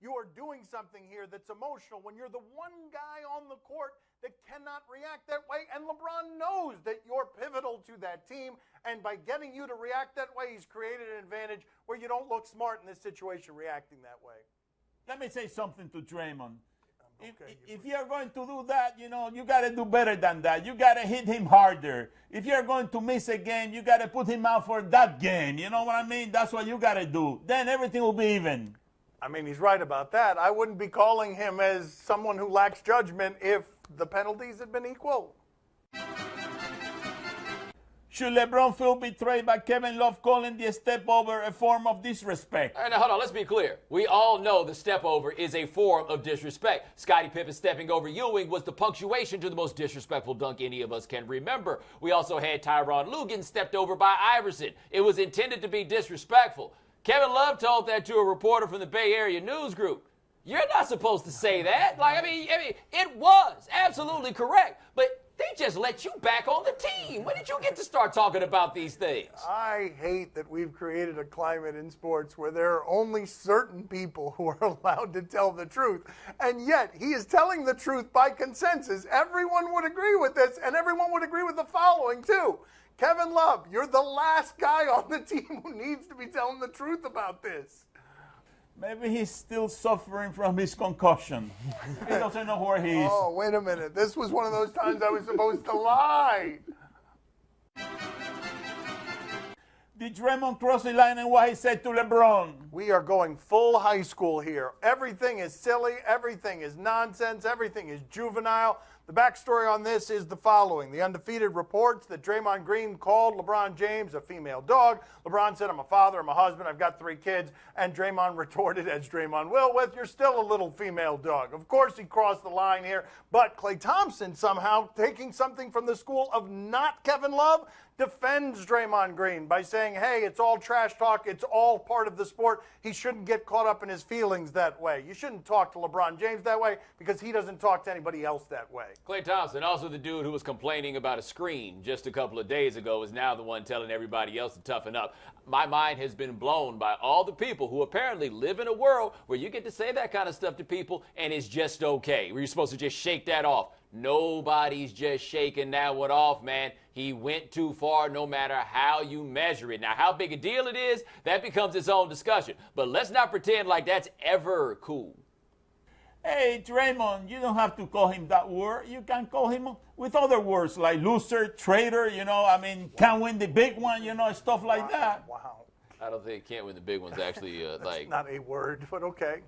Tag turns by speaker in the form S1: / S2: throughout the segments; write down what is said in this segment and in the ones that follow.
S1: You are doing something here that's emotional when you're the one guy on the court that cannot react that way. And LeBron knows that you're pivotal to that team. And by getting you to react that way, he's created an advantage where you don't look smart in this situation reacting that way.
S2: Let me say something to Draymond.
S1: Okay,
S2: if you're going to do that, you got to do better than that. You got to hit him harder. If you're going to miss a game, you got to put him out for that game. You know what I mean? That's what you got to do. Then everything will be even.
S1: I mean, he's right about that. I wouldn't be calling him as someone who lacks judgment if the penalties had been equal.
S2: Should LeBron feel betrayed by Kevin Love calling the step over a form of disrespect?
S3: All right, now hold on, let's be clear. We all know the step over is a form of disrespect. Scottie Pippen stepping over Ewing was the punctuation to the most disrespectful dunk any of us can remember. We also had Tyronn Lue getting stepped over by Iverson. It was intended to be disrespectful. Kevin Love told that to a reporter from the Bay Area News Group. You're not supposed to say that. I mean, it was absolutely correct, but they just let you back on the team. When did you get to start talking about these things?
S1: I hate that we've created a climate in sports where there are only certain people who are allowed to tell the truth. And yet, he is telling the truth by consensus. Everyone would agree with this, and everyone would agree with the following, too. Kevin Love, you're the last guy on the team who needs to be telling the truth about this.
S2: Maybe he's still suffering from his concussion. He doesn't know where he is.
S1: Oh, wait a minute. This was one of those times I was supposed to lie.
S2: Did Draymond cross the line in what he said to LeBron?
S1: We are going full high school here. Everything is silly. Everything is nonsense. Everything is juvenile. The backstory on this is the following. The Undefeated reports that Draymond Green called LeBron James a female dog. LeBron said, I'm a father, I'm a husband, I've got 3 kids. And Draymond retorted, as Draymond will, with, you're still a little female dog. Of course, he crossed the line here. But Klay Thompson somehow, taking something from the school of not Kevin Love, defends Draymond Green by saying, hey, it's all trash talk. It's all part of the sport. He shouldn't get caught up in his feelings that way. You shouldn't talk to LeBron James that way because he doesn't talk to anybody else that way.
S3: Klay Thompson, also the dude who was complaining about a screen just a couple of days ago, is now the one telling everybody else to toughen up. My mind has been blown by all the people who apparently live in a world where you get to say that kind of stuff to people and it's just okay, where you're supposed to just shake that off. Nobody's just shaking that one off, man. He went too far no matter how you measure it. Now, how big a deal it is, that becomes its own discussion. But let's not pretend like that's ever cool.
S2: Hey, Draymond, you don't have to call him that word. You can call him with other words like loser, traitor, can't win the big one, stuff like that.
S1: Wow.
S3: I don't think can't win the big ones actually
S1: That's not a word, but okay.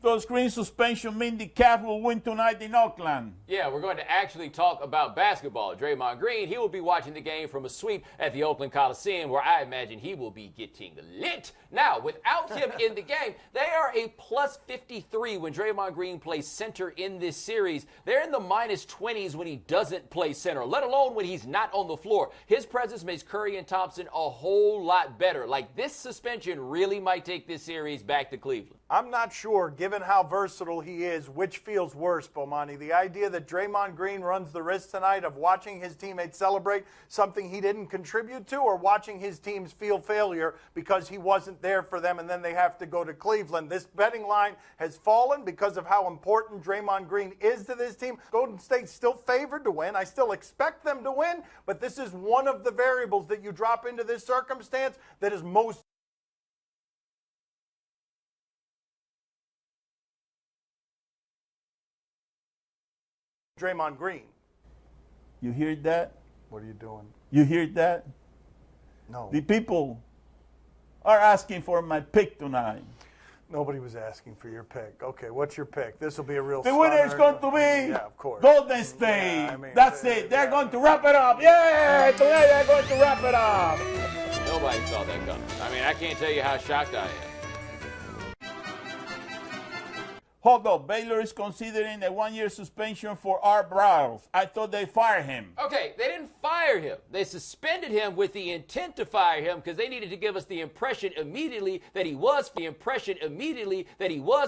S2: Does Green suspension mean the Cavs will win tonight in Oakland?
S3: Yeah, we're going to actually talk about basketball. Draymond Green, he will be watching the game from a suite at the Oakland Coliseum, where I imagine he will be getting lit. Now, without him in the game, they are a plus 53 when Draymond Green plays center in this series. They're in the minus 20s when he doesn't play center, let alone when he's not on the floor. His presence makes Curry and Thompson a whole lot better. Like, this suspension really might take this series back to Cleveland.
S1: I'm not sure, given how versatile he is, which feels worse, Bomani. The idea that Draymond Green runs the risk tonight of watching his teammates celebrate something he didn't contribute to, or watching his teams feel failure because he wasn't there for them and then they have to go to Cleveland. This betting line has fallen because of how important Draymond Green is to this team. Golden State's still favored to win. I still expect them to win, but this is one of the variables that you drop into this circumstance that is most Draymond Green.
S2: You hear that?
S1: What are you doing?
S2: You hear that?
S1: No.
S2: The people are asking for my pick tonight.
S1: Nobody was asking for your pick. Okay, what's your pick? This will be a real
S2: The winner is going to be
S1: yeah, of course.
S2: Golden State.
S1: Yeah, I mean,
S2: that's it. They're going to wrap it up. Yeah, tonight they're going to wrap it up.
S3: Nobody saw that coming. I mean, I can't tell you how shocked I am.
S2: Hold up. Baylor is considering a 1-year suspension for Art Briles. I thought they fired him.
S3: Okay, they didn't fire him. They suspended him with the intent to fire him because they needed to give us the impression immediately that he was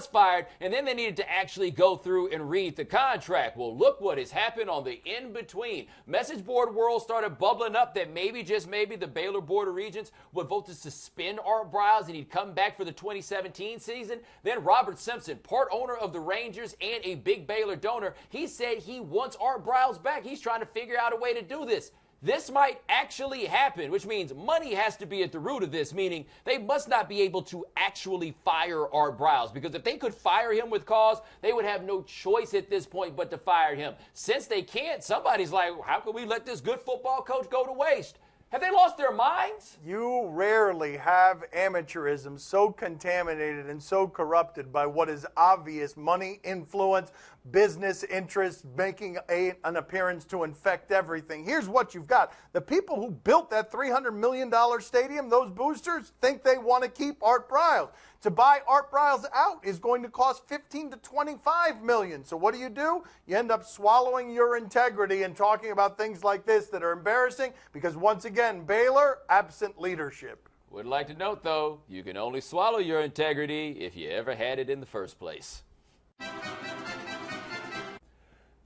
S3: fired, and then they needed to actually go through and read the contract. Well, look what has happened on the in-between. Message board world started bubbling up that maybe, just maybe, the Baylor Board of Regents would vote to suspend Art Briles and he'd come back for the 2017 season. Then Robert Simpson, part owner of the Rangers and a big Baylor donor, he said he wants Art Briles back. He's trying to figure out a way to do this. This might actually happen, which means money has to be at the root of this, meaning they must not be able to actually fire Art Briles, because if they could fire him with cause, they would have no choice at this point but to fire him. Since they can't, somebody's like, how can we let this good football coach go to waste? Have they lost their minds?
S1: You rarely have amateurism so contaminated and so corrupted by what is obvious money, influence, business interests making an appearance to infect everything. Here's what you've got. The people who built that $300 million stadium, those boosters, think they want to keep Art Briles. To buy Art Briles out is going to cost $15 to $25 million. So what do? You end up swallowing your integrity and talking about things like this that are embarrassing because, once again, Baylor, absent leadership.
S3: Would like to note, though, you can only swallow your integrity if you ever had it in the first place.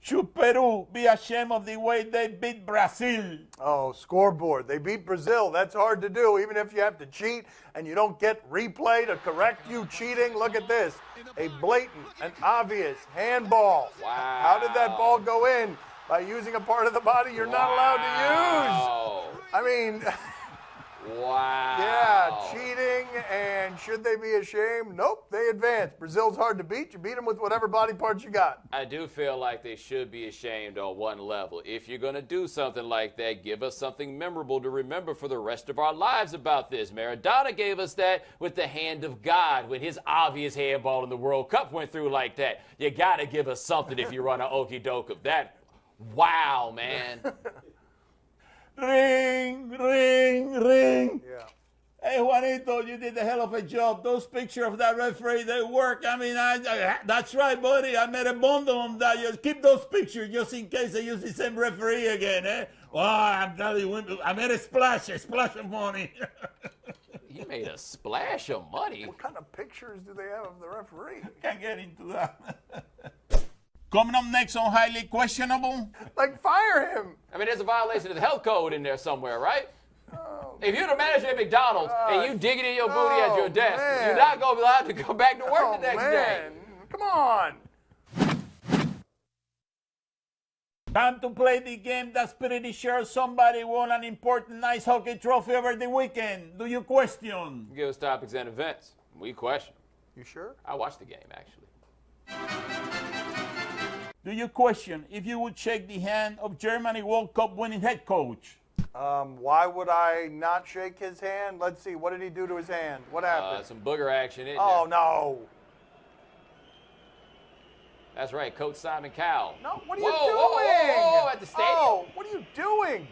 S2: Should Peru be ashamed of the way they beat Brazil?
S1: Oh, scoreboard. They beat Brazil. That's hard to do, even if you have to cheat and you don't get replay to correct you cheating. Look at this. A blatant and obvious handball.
S3: Wow.
S1: How did that ball go in? By using a part of the body you're not allowed to use. I mean,
S3: wow.
S1: Yeah, cheating, and should they be ashamed? Nope, they advance. Brazil's hard to beat. You beat them with whatever body parts you got.
S3: I do feel like they should be ashamed on one level. If you're going to do something like that, give us something memorable to remember for the rest of our lives about this. Maradona gave us that with the hand of God when his obvious handball in the World Cup went through like that. You got to give us something if you run an okie doke of that. Wow, man.
S2: Ring, ring, ring.
S1: Yeah.
S2: Hey, Juanito, you did a hell of a job. Those pictures of that referee, they work. I mean, that's right, buddy. I made a bundle on that. Just keep those pictures just in case they use the same referee again, eh? Well, I'm telling you, I made a splash of money.
S3: You made a splash of money.
S1: What kind of pictures do they have of the referee?
S2: Can't get into that. Coming up next on Highly Questionable.
S1: Like, fire him.
S3: I mean, there's a violation of the health code in there somewhere, right? If you're the manager at McDonald's and you dig it in your booty at your desk,
S1: man.
S3: you're not going to be allowed to come back to work the next day.
S1: Come on.
S2: Time to play the game that's pretty sure somebody won an important ice hockey trophy over the weekend. Do you question?
S3: Give us topics and events. We question.
S1: You sure?
S3: I watched the game, actually.
S2: Do you question if you would shake the hand of Germany World Cup winning head coach?
S1: Why would I not shake his hand? Let's see. What did he do to his hand? What happened?
S3: Some booger action in
S1: Oh,
S3: there.
S1: no.
S3: That's right, Coach Simon Cowell.
S1: No, what are you
S3: Whoa,
S1: doing?
S3: whoa, at the stadium?
S1: Oh, what are you doing?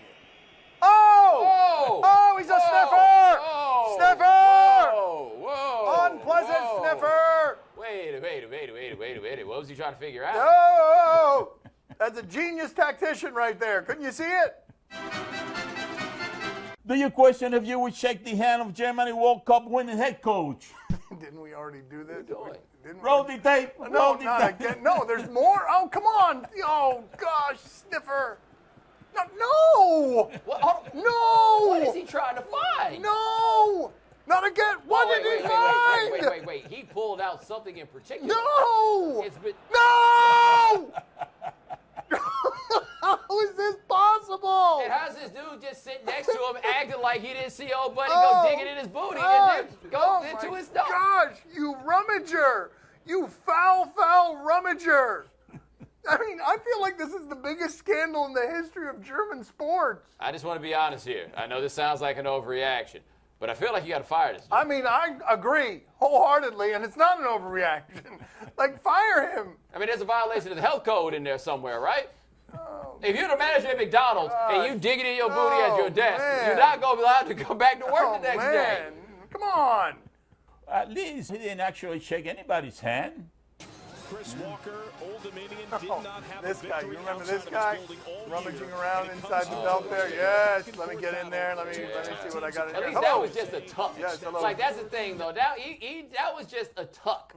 S1: Oh!
S3: Whoa!
S1: Oh, he's a sniffer!
S3: Whoa!
S1: Sniffer!
S3: Whoa! Whoa!
S1: Unpleasant
S3: Whoa.
S1: sniffer!
S3: Wait. What was he trying to figure out?
S1: Oh! That's a genius tactician right there. Couldn't you see it?
S2: Do you question if you would shake the hand of Germany World Cup winning head coach?
S1: Didn't we already do this?
S3: doing?
S1: Didn't
S2: Roll the tape.
S1: No,
S2: Roll the
S1: not
S2: tape.
S1: again. No, there's more. Oh, come on. Oh, gosh, sniffer. No.
S3: What? Hold on.
S1: No.
S3: What is he trying to find?
S1: No. Not again. What did he find?
S3: Wait. He pulled out something in particular.
S1: No.
S3: It's been...
S1: No. How is this possible?
S3: And how's this dude just sitting next to him acting like he didn't see old buddy go digging in his booty and then go into his nose?
S1: Gosh, you rummager. You foul rummager. I mean, I feel like this is the biggest scandal in the history of German sports.
S3: I just want to be honest here. I know this sounds like an overreaction, but I feel like you got to fire this dude.
S1: I mean, I agree wholeheartedly, and it's not an overreaction. Like, fire him.
S3: I mean, there's a violation of the health code in there somewhere, right? If you're the manager at McDonald's and you dig it in your booty at your desk,
S1: man.
S3: you're not going to be allowed to come back to work the next day.
S1: Man. Come on.
S2: At least he didn't actually shake anybody's hand.
S4: Chris Walker, Old Dominion did not have
S1: This
S4: a
S1: guy,
S4: victory
S1: you remember
S4: outside
S1: this
S4: of
S1: guy
S4: its building all
S1: rummaging
S4: year.
S1: around
S4: And it
S1: inside
S4: comes
S1: the
S4: down
S1: belt
S4: to
S1: there?
S4: the
S1: Yes,
S4: back
S1: let me
S4: and
S1: get
S4: forth
S1: in there. Let me
S4: battle.
S1: see what I got in
S3: At
S1: here.
S3: least that was just a tuck.
S1: Yes, hello.
S3: Like, that's the thing, though. That was just a tuck.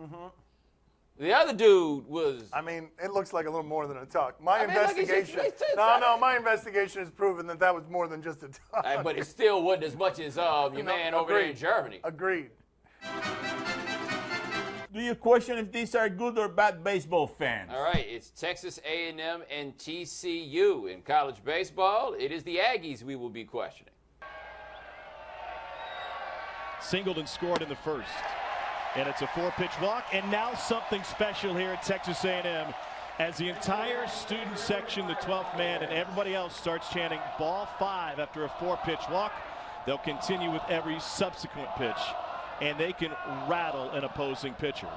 S3: The other dude was.
S1: I mean, it looks like a little more than a tuck. My
S3: I mean, look, it's
S1: investigation.
S3: just-
S1: No, my investigation has proven that was more than just a tuck.
S3: But it still wasn't as much as your man over there in
S1: agreed.
S3: Germany.
S1: Agreed.
S2: Do you question if these are good or bad baseball fans?
S3: All right, it's Texas A&M and TCU in college baseball. It is the Aggies we will be questioning.
S4: Singleton scored in the first. And it's a 4-pitch walk, and now something special here at Texas A&M as the entire student section, the 12th man, and everybody else starts chanting ball 5 after a 4-pitch walk. They'll continue with every subsequent pitch, and they can rattle an opposing pitcher.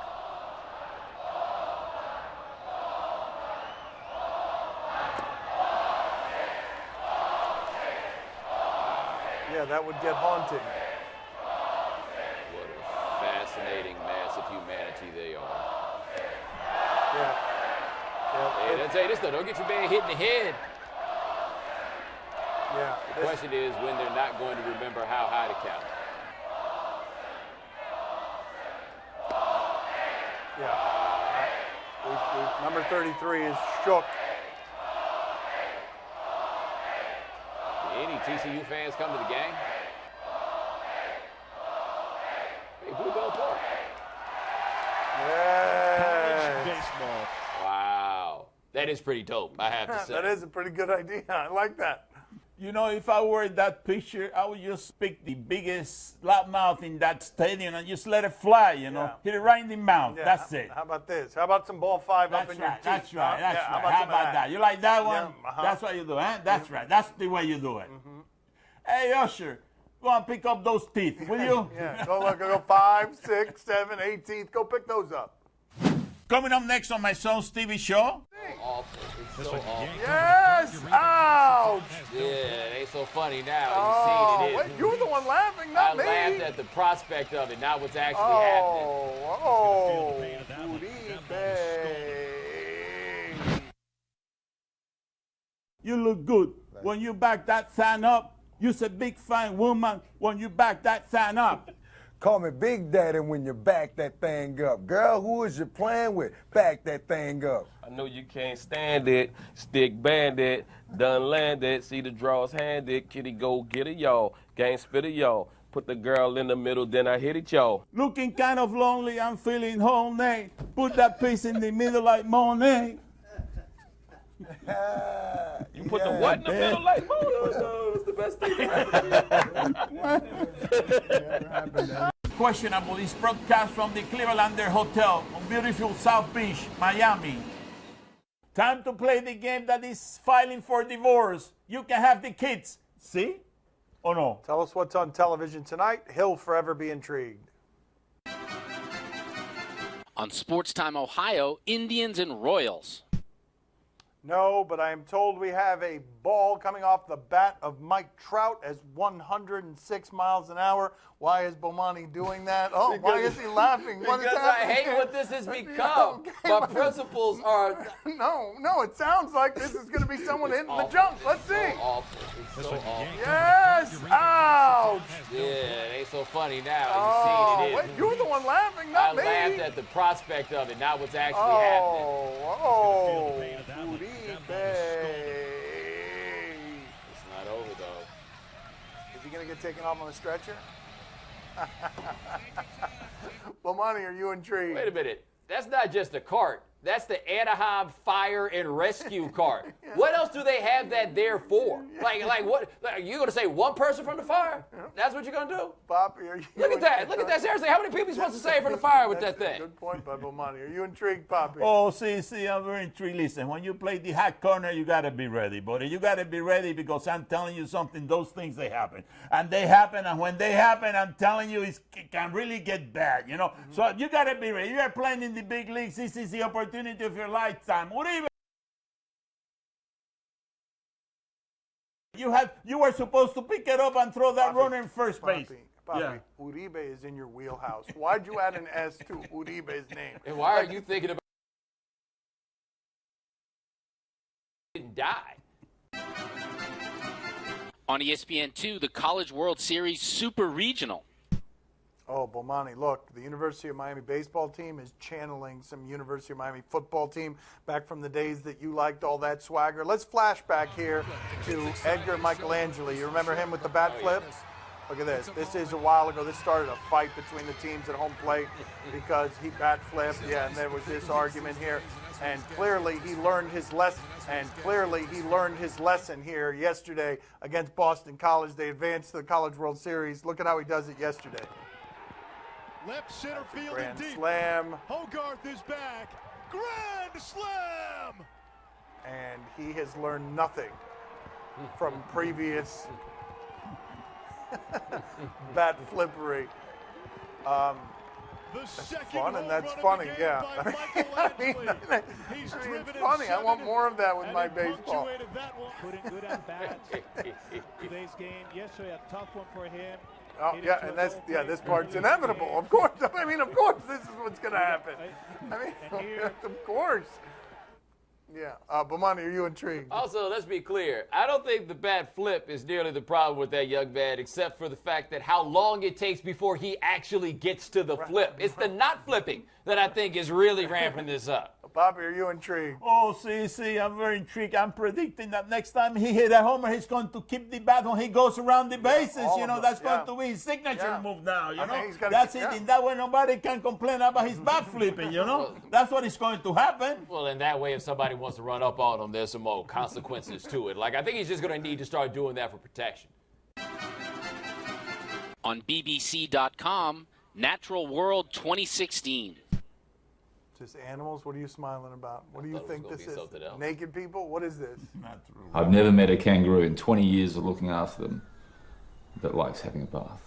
S1: Yeah, that would get haunting.
S3: What a fascinating mass of humanity they are.
S1: Yeah.
S3: Hey, I'll tell you this, though. Don't get your man hit in the head.
S1: Yeah.
S3: The question is when they're not going to remember how high to count.
S1: Yeah. Number 33 is shook.
S3: Any TCU fans come to the game? Hey, Bluebell Park.
S1: Yeah.
S4: Baseball.
S3: Wow. That is pretty dope, I have to say.
S1: That is a pretty good idea. I like that.
S2: You know, if I were that pitcher, I would just pick the biggest loudmouth in that stadium and just let it fly, you know.
S1: Yeah.
S2: Hit it right in the mouth.
S1: Yeah.
S2: That's it.
S1: How about this? How about some ball 5 up
S2: That's
S1: in your
S2: right.
S1: teeth?
S2: That's right. That's
S1: Yeah,
S2: right.
S1: How
S2: How
S1: some of
S2: about that? You like that one?
S1: uh-huh.
S2: That's what you do, huh? That's right. That's the way you do it. Hey, Usher, go and pick up those teeth, will you?
S1: Yeah. Go 5, 6, 7, 8 teeth. Go pick those up.
S2: Coming up next on my son's TV show.
S3: Awful. It's so awful.
S1: Yes! Ouch!
S3: Yeah, it ain't so funny now.
S1: Oh,
S3: You've seen it.
S1: wait, you're the one laughing,
S3: I
S1: not me.
S3: laughed at the prospect of it, not what's actually happening.
S1: Oh, Uribe.
S2: You look good. When you back that fan up, you's a big fine woman when you back that fan up.
S5: Call me Big Daddy when you back that thing up. Girl, who is you playing with? Back that thing up.
S6: I know you can't stand it. Stick bandit, done landed. See the draws handed. Kitty go get it, y'all. Gang spit it, y'all. Put the girl in the middle, then I hit it, y'all.
S2: Looking kind of lonely, I'm feeling homely. Put that piece in the middle like Monet.
S6: You put the what in the middle like Mono? It's the best thing.
S2: Questionable is broadcast from the Clevelander Hotel on beautiful South Beach, Miami. Time to play the game that is filing for divorce. You can have the kids. See? Or no?
S1: Tell us what's on television tonight. He'll forever be intrigued.
S7: On Sports Time Ohio, Indians and Royals.
S1: No, but I am told we have a ball coming off the bat of Mike Trout as 106 miles an hour. Why is Bomani doing that? Oh, why is he laughing? What is
S3: Because I
S1: happening?
S3: hate what this has become.
S1: Okay,
S3: My
S1: but-
S3: principles are
S1: No, it sounds like this is going to be someone hitting the junk. Let's see.
S3: so awful. It's so awful.
S1: Yes! Ouch!
S3: Yeah, it ain't so funny now.
S1: Oh,
S3: You've seen it.
S1: wait, you're the one laughing,
S3: I
S1: not me.
S3: laughed at the prospect of it, not what's actually happening.
S1: Oh, Uribe.
S3: It's not over, though.
S1: Is he going to get taken off on a stretcher? Bomani, are you intrigued?
S3: Wait a minute. That's not just a cart. That's the Anaheim Fire and Rescue cart. What else do they have that there for? Like what? Like, are you going to say one person from the fire? That's what you're going to do?
S1: Poppy, are you
S3: Look at that. Look at that. Seriously, how many people are you supposed to save from the fire with that
S1: That's a
S3: thing?
S1: Good point by Bomani. Are you intrigued, Poppy?
S2: Oh, see, I'm very intrigued. Listen, when you play the hot corner, you got to be ready, buddy. You got to be ready because I'm telling you something, those things, they happen. And they happen, and when they happen, I'm telling you, it can really get bad, you know? So you got to be ready. You are playing in the big leagues. This is the opportunity of your lifetime. Uribe, you were supposed to pick it up and throw that runner in first base.
S1: Poppy,
S2: Yeah.
S1: Uribe is in your wheelhouse. Why'd you add an S to Uribe's name?
S3: And why are you thinking about die.
S7: On ESPN2, the College World Series Super Regional.
S1: Oh, Bomani, look, the University of Miami baseball team is channeling some University of Miami football team back from the days that you liked all that swagger. Let's flash back here to Edgar Michelangeli. You remember him with the bat flip? Look at this. This is a while ago. This started a fight between the teams at home plate because he bat flipped. Yeah, and there was this argument here. And clearly he learned his lesson. Here yesterday against Boston College. They advanced to the College World Series. Look at how he does it yesterday.
S4: Left center field
S1: Grand
S4: and deep.
S1: slam.
S4: Hogarth is back. Grand slam.
S1: And he has learned nothing from previous bat flippery. That's fun, and that's funny, yeah. It's funny. I want more of that with my baseball.
S8: Putting good at bats. Today's game, yesterday, a tough one for him.
S1: Oh, yeah, and that's, yeah, this part's inevitable. Of course. I mean, of course, this is what's going to happen. I mean, of course. Yeah. Bomani, are you intrigued?
S3: Also, let's be clear. I don't think the bat flip is nearly the problem with that young man, except for the fact that how long it takes before he actually gets to the flip. It's the not flipping that I think is really ramping this up.
S1: Bobby, are you intrigued?
S2: Oh, see, I'm very intrigued. I'm predicting that next time he hit a homer, he's going to keep the bat when he goes around the bases. You know, that's going to be his signature move now. You know, that's it. In that way, nobody can complain about his bat flipping. You know, that's what is going to happen.
S3: Well, in that way, if somebody wants to run up on him, there's some more consequences to it. Like, I think he's just going to need to start doing that for protection.
S7: On BBC.com, Natural World 2016.
S1: Just animals? What are you smiling about? What do you think this is? Naked people? What is this?
S9: I've never met a kangaroo in 20 years of looking after them that likes having a bath.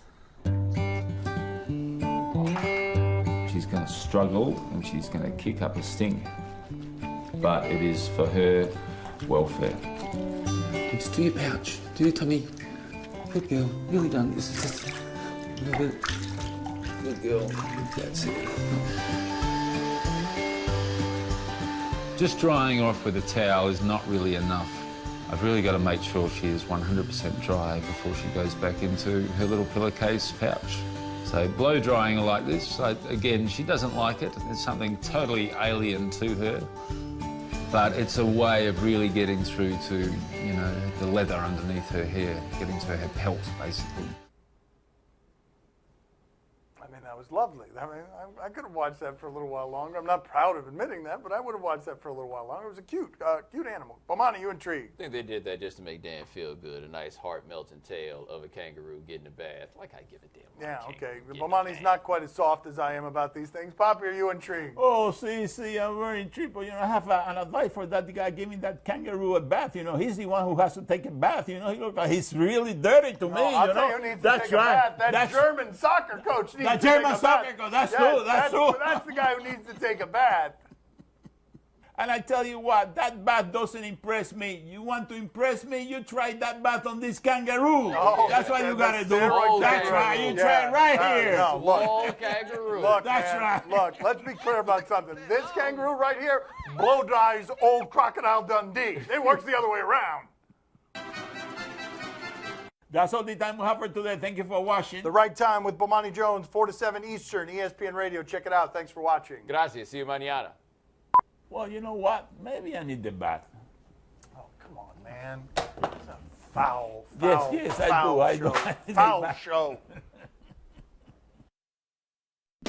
S9: She's going to struggle and she's going to kick up a stink, but it is for her welfare.
S10: Just do your pouch, do your tummy. Good girl, really done. This is just a little bit. Good girl, that's it.
S9: Just drying her off with a towel is not really enough. I've really got to make sure she is 100% dry before she goes back into her little pillowcase pouch. So blow drying her like this, again, she doesn't like it. It's something totally alien to her. But it's a way of really getting through to, you know, the leather underneath her hair, getting to her pelt, basically.
S1: I mean, that was lovely. I mean, I could have watched that for a little while longer. I'm not proud of admitting that, but I would have watched that for a little while longer. It was a cute animal. Bomani, you intrigued?
S3: I think they did that just to make Dan feel good. A nice heart-melting tale of a kangaroo getting a bath. Like I give a damn.
S1: Yeah, okay. Bomani's not quite as soft as I am about these things. Poppy, are you intrigued?
S2: Oh, see, I'm very intrigued. But, you know, I have an advice for that guy giving that kangaroo a bath. You know, he's the one who has to take a bath. You know, he looks like he's really dirty to me.
S1: I'll tell you who needs to take a bath. That German soccer coach needs to take a bath.
S2: German soccer coach, that's true.
S1: That's the guy who needs to take a bath.
S2: And I tell you what, that bath doesn't impress me. You want to impress me, you try that bath on this kangaroo.
S1: Oh,
S2: that's what you got to do.
S3: That's
S2: right. You try it right here.
S1: No,
S3: look, kangaroo.
S1: Look,
S2: that's
S1: man,
S2: right.
S1: Look, let's be clear about something. This kangaroo right here blow dries old Crocodile Dundee. It works the other way around.
S2: That's all the time we have for today. Thank you for watching.
S1: The Right Time with Bomani Jones, 4 to 7 Eastern, ESPN Radio. Check it out. Thanks for watching.
S3: Gracias. See you mañana.
S2: Well, you know what? Maybe I need the bat.
S1: Oh, come on, man. It's a foul
S2: Yes, I do.
S1: Foul show.